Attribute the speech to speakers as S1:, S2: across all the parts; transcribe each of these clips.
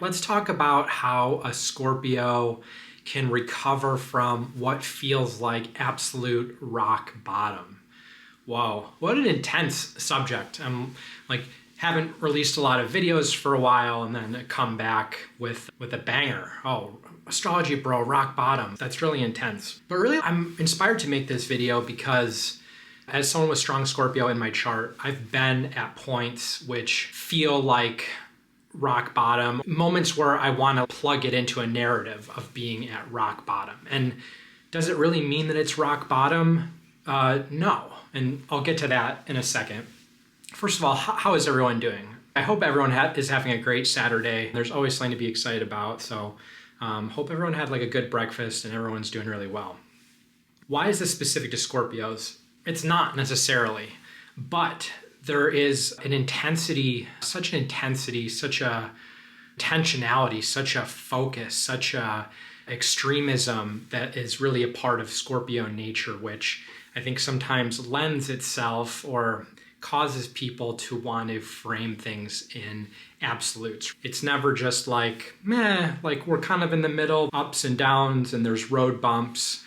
S1: Let's talk about how a Scorpio can recover from what feels like absolute rock bottom. Whoa, what an intense subject. I'm like, haven't released a lot of videos for a while and then come back with a banger. Oh, astrology, bro, rock bottom. That's really intense. But really, I'm inspired to make this video because as someone with strong Scorpio in my chart, I've been at points which feel like rock bottom, moments where I want to plug it into a narrative of being at rock bottom. And does it really mean that it's rock bottom? No. And I'll get to that in a second. First of all, how is everyone doing? I hope everyone is having a great Saturday. There's always something to be excited about. So hope everyone had like a good breakfast and everyone's doing really well. Why is this specific to Scorpios? It's not necessarily, but there is an intensity, such a tensionality, such a focus, such a extremism that is really a part of Scorpio nature, which I think sometimes lends itself or causes people to want to frame things in absolutes. It's never just like, meh, like we're kind of in the middle, ups and downs, and there's road bumps.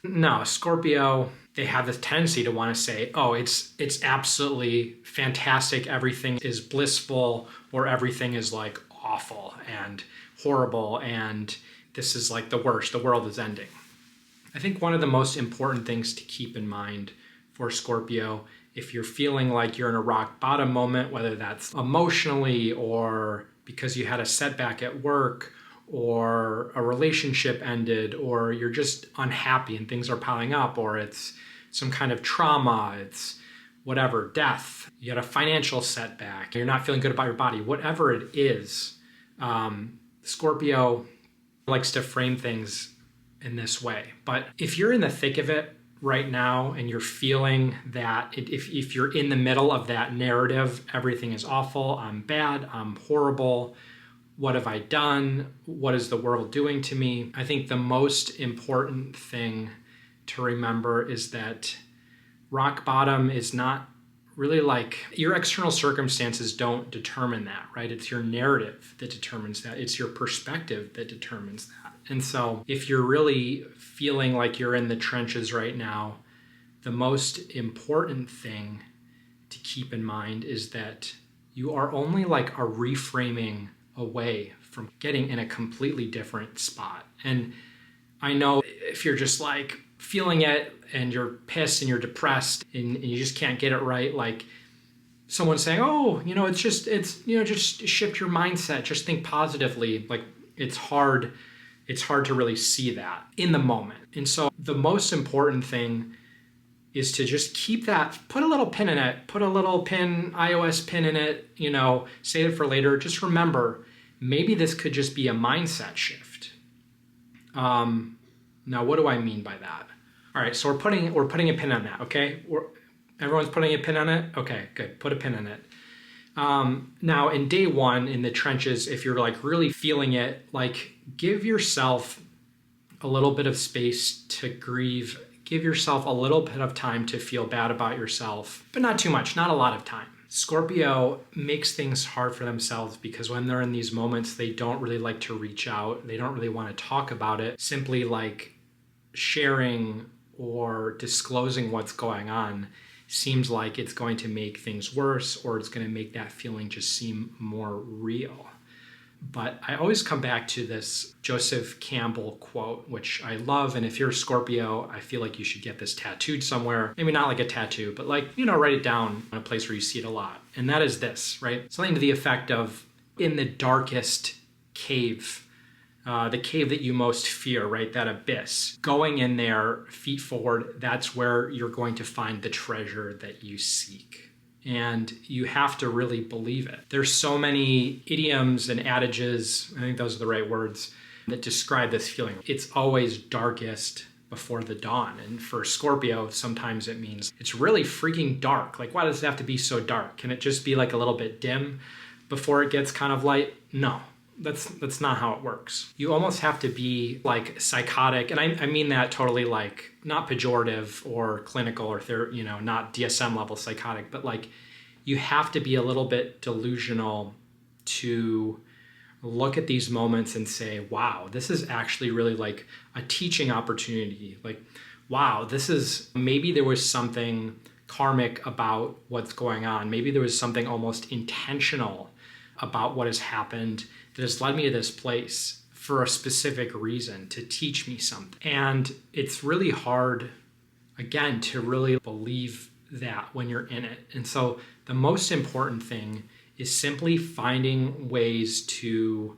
S1: No, Scorpio, they have this tendency to want to say, oh, it's absolutely fantastic, everything is blissful, or everything is like awful and horrible, and this is like the worst, the world is ending. I think one of the most important things to keep in mind for Scorpio, if you're feeling like you're in a rock bottom moment, whether that's emotionally or because you had a setback at work, or a relationship ended, or you're just unhappy and things are piling up, or it's some kind of trauma, it's whatever, death, you had a financial setback, you're not feeling good about your body, whatever it is, Scorpio likes to frame things in this way. But if you're in the thick of it right now and you're feeling that if you're in the middle of that narrative, everything is awful, I'm bad, I'm horrible, what have I done? What is the world doing to me? I think the most important thing to remember is that rock bottom is not really like your external circumstances don't determine that, right? It's your narrative that determines that. It's your perspective that determines that. And so if you're really feeling like you're in the trenches right now, the most important thing to keep in mind is that you are only like a reframing away from getting in a completely different spot. And I know if you're just like feeling it and you're pissed and you're depressed and you just can't get it right, like someone saying, oh, it's just shift your mindset, just think positively. Like it's hard to really see that in the moment. And so the most important thing is to just keep that, put a little pin in it, put a little pin, iOS pin in it, save it for later. Just remember, maybe this could just be a mindset shift. Now, what do I mean by that? All right, so we're putting a pin on that, okay? Everyone's putting a pin on it? Okay, good, put a pin on it. Now, in day one, in the trenches, if you're like really feeling it, like give yourself a little bit of space to grieve. Give yourself a little bit of time to feel bad about yourself, but not too much, not a lot of time. Scorpio makes things hard for themselves because when they're in these moments, they don't really like to reach out. They don't really want to talk about it. Simply like sharing or disclosing what's going on seems like it's going to make things worse, or it's going to make that feeling just seem more real. But I always come back to this Joseph Campbell quote, which I love. And if you're a Scorpio, I feel like you should get this tattooed somewhere. Maybe not like a tattoo, but like, write it down in a place where you see it a lot. And that is this, right? Something to the effect of, in the darkest cave, the cave that you most fear, right? That abyss. Going in there, feet forward, that's where you're going to find the treasure that you seek. And you have to really believe it. There's so many idioms and adages, I think those are the right words, that describe this feeling. It's always darkest before the dawn. And for Scorpio, sometimes it means it's really freaking dark. Like, why does it have to be so dark? Can it just be like a little bit dim before it gets kind of light? No. That's not how it works. You almost have to be like psychotic, and I mean that totally like not pejorative or clinical or not DSM level psychotic, but like you have to be a little bit delusional to look at these moments and say, wow, this is actually really like a teaching opportunity. Like, wow, this is, maybe there was something karmic about what's going on. Maybe there was something almost intentional about what has happened that has led me to this place for a specific reason, to teach me something. And it's really hard, again, to really believe that when you're in it. And so the most important thing is simply finding ways to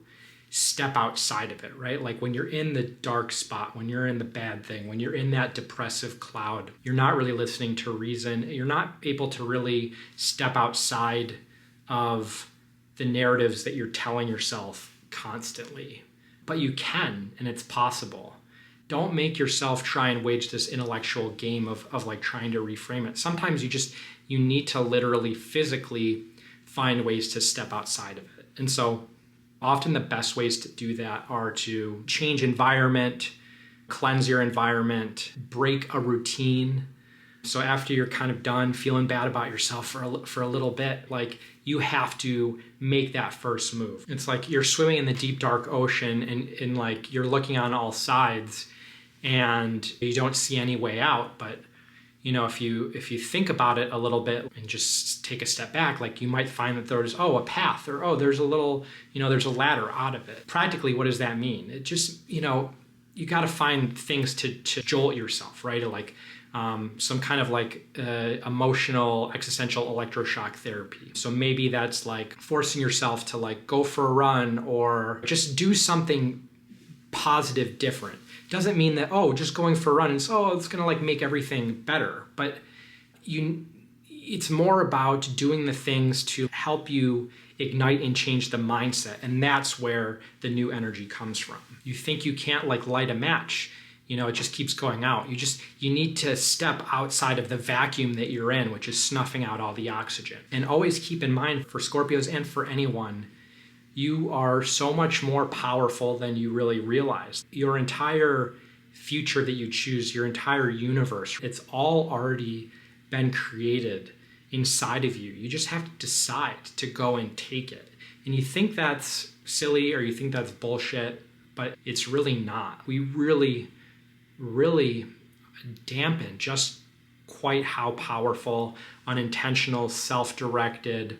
S1: step outside of it, right? Like when you're in the dark spot, when you're in the bad thing, when you're in that depressive cloud, you're not really listening to reason. You're not able to really step outside of the narratives that you're telling yourself constantly. But you can, and it's possible. Don't make yourself try and wage this intellectual game of like trying to reframe it. Sometimes you need to literally physically find ways to step outside of it. And so often the best ways to do that are to change environment, cleanse your environment, break a routine. So after you're kind of done feeling bad about yourself for a little bit, like you have to make that first move. It's like you're swimming in the deep, dark ocean and like you're looking on all sides and you don't see any way out. But you know, if you think about it a little bit and just take a step back, like you might find that there's, a path, or, there's a little, there's a ladder out of it. Practically, what does that mean? It just, you got to find things to jolt yourself, right? Like some kind of like emotional, existential electroshock therapy. So maybe that's like forcing yourself to like go for a run or just do something positive, different. Doesn't mean that, just going for a run it's going to like make everything better. But it's more about doing the things to help you ignite and change the mindset. And that's where the new energy comes from. You think you can't like light a match, it just keeps going out. You need to step outside of the vacuum that you're in, which is snuffing out all the oxygen. And always keep in mind, for Scorpios and for anyone, you are so much more powerful than you really realize. Your entire future that you choose, your entire universe, it's all already been created inside of you. You just have to decide to go and take it. And you think that's silly or you think that's bullshit, but it's really not. We really, really dampen just quite how powerful, unintentional, self-directed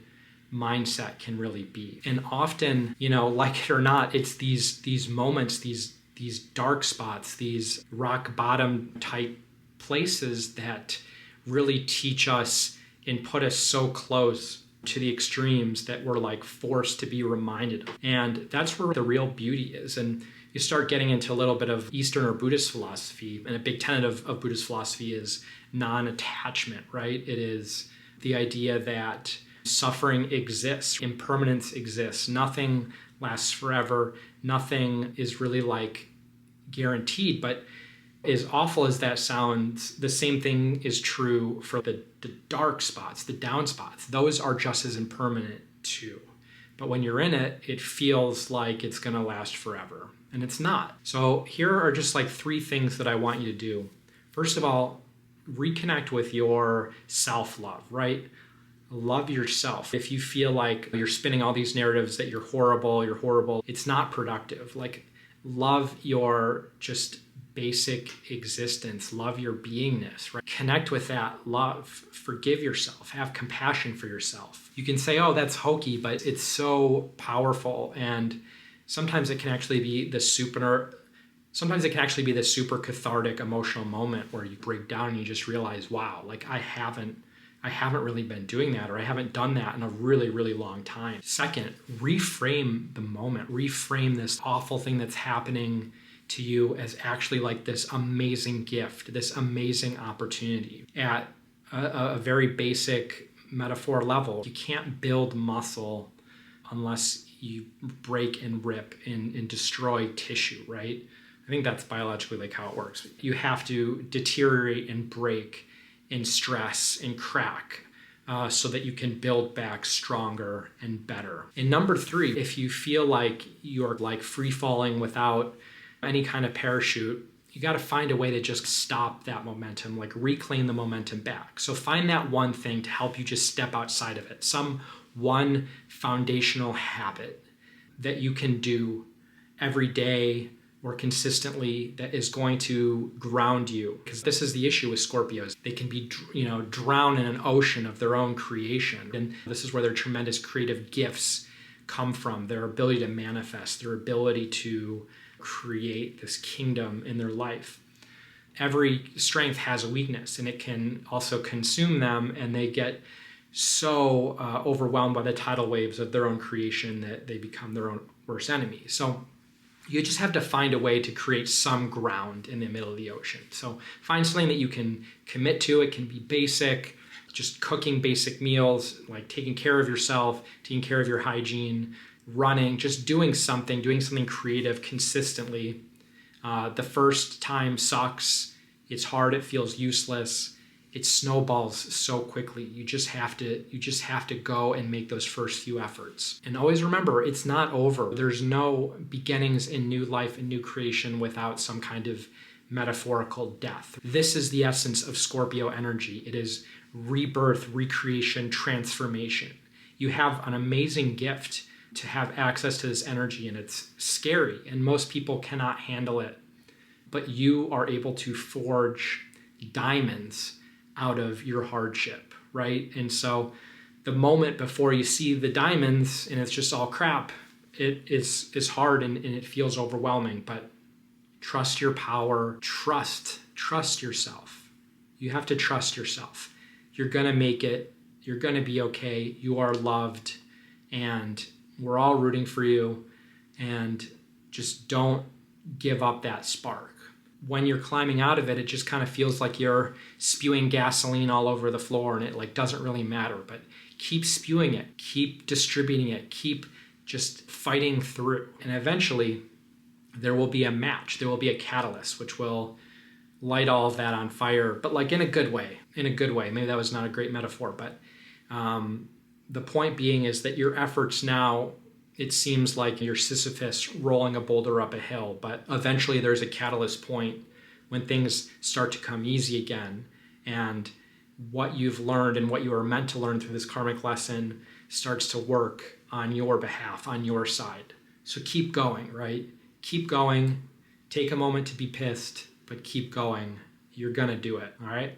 S1: mindset can really be. And often, like it or not, it's these moments, these dark spots, these rock bottom type places that really teach us and put us so close to the extremes that we're like forced to be reminded of. And that's where the real beauty is. And you start getting into a little bit of Eastern or Buddhist philosophy, and a big tenet of Buddhist philosophy is non-attachment, right? It is the idea that suffering exists, impermanence exists, nothing lasts forever, nothing is really like guaranteed. But as awful as that sounds, the same thing is true for the dark spots, the down spots. Those are just as impermanent too. But when you're in it, it feels like it's going to last forever, and it's not. So here are just like 3 things that I want you to do. First of all, reconnect with your self-love, right? Love yourself. If you feel like you're spinning all these narratives that you're horrible, it's not productive. Like, love your just basic existence. Love your beingness, right? Connect with that love. Forgive yourself. Have compassion for yourself. You can say, that's hokey, but it's so powerful. And sometimes it can actually be the super cathartic emotional moment where you break down and you just realize, wow, like I haven't really been doing that, or I haven't done that in a really, really long time. Second, reframe the moment. Reframe this awful thing that's happening to you as actually like this amazing gift, this amazing opportunity. At a very basic metaphor level, you can't build muscle unless you break and rip and destroy tissue, right? I think that's biologically like how it works. You have to deteriorate and break and stress and crack so that you can build back stronger and better. And number 3, if you feel like you're like free falling without any kind of parachute, you got to find a way to just stop that momentum, like reclaim the momentum back. So find that one thing to help you just step outside of it. Some one foundational habit that you can do every day or consistently that is going to ground you. Because this is the issue with Scorpios. They can be, drowned in an ocean of their own creation. And this is where their tremendous creative gifts come from, their ability to manifest, their ability to create this kingdom in their life. Every strength has a weakness, and it can also consume them, and they get so overwhelmed by the tidal waves of their own creation that they become their own worst enemy. So you just have to find a way to create some ground in the middle of the ocean. So find something that you can commit to. It can be basic, just cooking basic meals, like taking care of yourself, taking care of your hygiene, running, just doing something creative consistently. The first time sucks. It's hard. It feels useless. It snowballs so quickly. You just have to go and make those first few efforts. And always remember, it's not over. There's no beginnings in new life and new creation without some kind of metaphorical death. This is the essence of Scorpio energy. It is rebirth, recreation, transformation. You have an amazing gift to have access to this energy, and it's scary, and most people cannot handle it. But you are able to forge diamonds out of your hardship, right? And so the moment before you see the diamonds and it's just all crap, it is hard and it feels overwhelming. But trust your power, trust yourself. You have to trust yourself. You're gonna make it. You're gonna be okay. You are loved, and we're all rooting for you. And just don't give up that spark. When you're climbing out of it, it just kind of feels like you're spewing gasoline all over the floor, and it like doesn't really matter. But keep spewing it, keep distributing it, keep just fighting through. And eventually there will be a match, there will be a catalyst, which will light all of that on fire, but like in a good way. Maybe that was not a great metaphor, but the point being is that your efforts now, it seems like you're Sisyphus rolling a boulder up a hill, but eventually there's a catalyst point when things start to come easy again, and what you've learned and what you are meant to learn through this karmic lesson starts to work on your behalf, on your side. So keep going, right? Keep going. Take a moment to be pissed, but keep going. You're gonna do it, all right?